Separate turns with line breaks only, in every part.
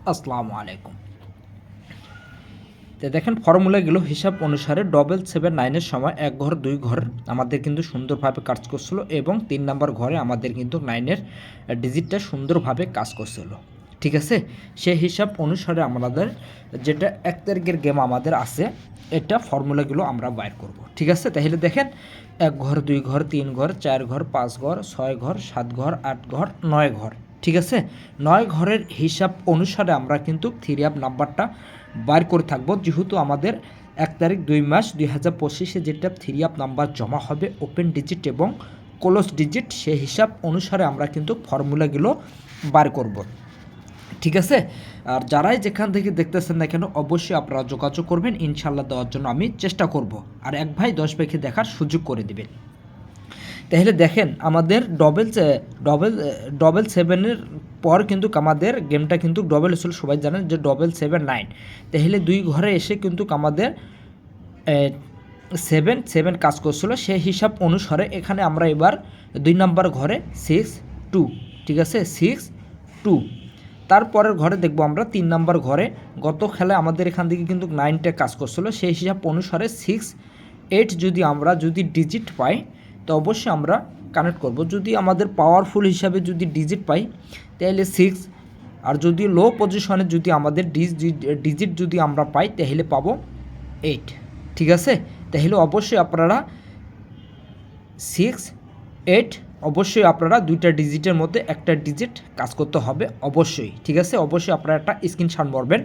আসসালামু আলাইকুম। তো দেখেন ফর্মুলাগুলো হিসাব অনুসারে ডবল 7 9-এর সময় এক ঘর দুই ঘর আমাদের কিন্তু সুন্দরভাবে কাজ করছিল এবং 3 নাম্বার ঘরে আমাদের কিন্তু 9-এর ডিজিটটা সুন্দরভাবে কাজ করছিল। ঠিক আছে, সেই হিসাব অনুসারে আমাদের যেটা 1 তারিখের গেম আমাদের আছে এটা ফর্মুলাগুলো আমরা বাইর করব। ঠিক আছে, তাহলে দেখেন 1 ঘর 2 ঘর 3 ঘর 4 ঘর 5 ঘর 6 ঘর 7 ঘর 8 ঘর 9 ঘর। ঠিক আছে, 9 ঘরের হিসাব অনুসারে আমরা কিন্তু 3 আপ নাম্বারটা বার করে থাকবো, যেহেতু আমাদের 1 তারিখ 2 মাস 2025-এ যেটা 3 আপ নাম্বার জমা হবে ওপেন ডিজিট এবং ক্লোজ ডিজিট, সেই হিসাব অনুসারে আমরা কিন্তু ফর্মুলাগুলো বার করব। ঠিক আছে, আর যারাই যেখান থেকে দেখতেছেন না কেন অবশ্যই আপনারা যোগাযোগ করবেন, ইনশাল্লাহ দেওয়ার জন্য আমি চেষ্টা করব। আর 1 ভাই 10 ভাইকে দেখার সুযোগ করে দিবেন। তাহলে দেখেন আমাদের ডবল 7-এর পর কিন্তু আমাদের গেমটা কিন্তু ডবল ছিল, সবাই জানেন যে ডবল 7 9। তাহলে 2 ঘরে এসে কিন্তু আমাদের 7 কাজ করছিল, সেই হিসাব অনুসারে এখানে আমরা এবার 2 নাম্বার ঘরে 6 2। ঠিক আছে, 6 2। তারপরের ঘরে দেখবো আমরা 3 নাম্বার ঘরে গত খেলায় আমাদের এখান থেকে কিন্তু 9টা কাজ করছিল, সেই হিসাব অনুসারে 6 8 যদি ডিজিট পাই তো অবশ্যই আমরা কানেক্ট করব। যদি আমাদের পাওয়ারফুল হিসাবে যদি ডিজিট পাই তাহলে 6, আর যদি লো পজিশনে যদি আমাদের ডিজিট যদি আমরা পাই তাহলে পাবো 8। ঠিক আছে, তাহলে অবশ্যই আপনারা 6 8 অবশ্যই আপনারা 2টা ডিজিটের মধ্যে একটা ডিজিট কাজ করতে হবে অবশ্যই। ঠিক আছে, অবশ্যই আপনারা একটা স্ক্রিনশট মারবেন।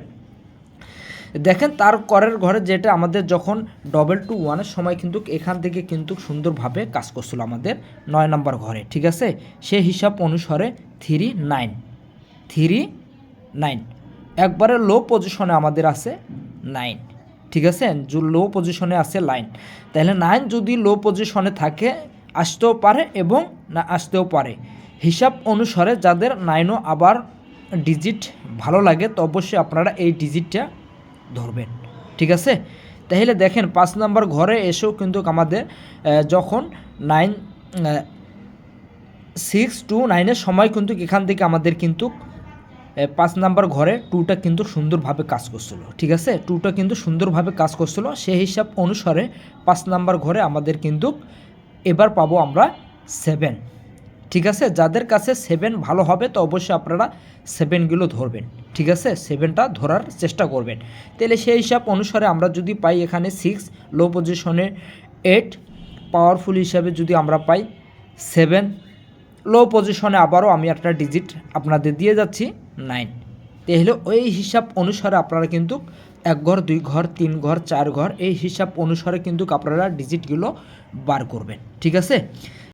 দেখেন তার করের ঘরে যেটা আমাদের যখন ডবল 2 1-এর সময় কিন্তু এখান থেকে কিন্তু সুন্দরভাবে কাজ করছিল আমাদের 9 নাম্বার ঘরে। ঠিক আছে, সেই হিসাব অনুসারে 3 9 3 9 একবারে লো পজিশনে আমাদের আছে 9। ঠিক আছে, লো পজিশনে আছে লাইন, তাহলে 9 যদি লো পজিশনে থাকে আসতেও পারে এবং না আসতেও পারে। হিসাব অনুসারে যাদের 9ও আবার ডিজিট ভালো লাগে তো অবশ্যই আপনারা এই ডিজিটটা ধরবেন। ঠিক আছে, তাহলে দেখেন 5 নাম্বার ঘরে এসেও কিন্তু আমাদের যখন 6 2 9-এর সময় কিন্তু এখান থেকে আমাদের কিন্তু 5 নাম্বার ঘরে 2টা কিন্তু সুন্দরভাবে কাজ করছিল। ঠিক আছে, 2টা কিন্তু সুন্দরভাবে কাজ করছিল, সেই হিসাব অনুসারে 5 নাম্বার ঘরে আমাদের কিন্তু এবার পাবো আমরা 7। ঠিক আছে, যাদের কাছে 7 ভালো হবে তো অবশ্যই আপনারা 7গুলো ধরবেন। ঠিক আছে, 7টা ধরার চেষ্টা করবেন। তাহলে সেই হিসাব অনুসারে আমরা যদি পাই এখানে 6, লো পজিশনে 8, পাওয়ারফুল হিসাবে যদি আমরা পাই 7, লো পজিশনে আবারও আমি একটা ডিজিট আপনাদের দিয়ে যাচ্ছি 9। তাহলে ওই হিসাব অনুসারে আপনারা কিন্তু 1 ঘর 2 ঘর 3 ঘর 4 ঘর এই হিসাব অনুসারে কিন্তু আপনারা ডিজিটগুলো বার করবেন। ঠিক আছে।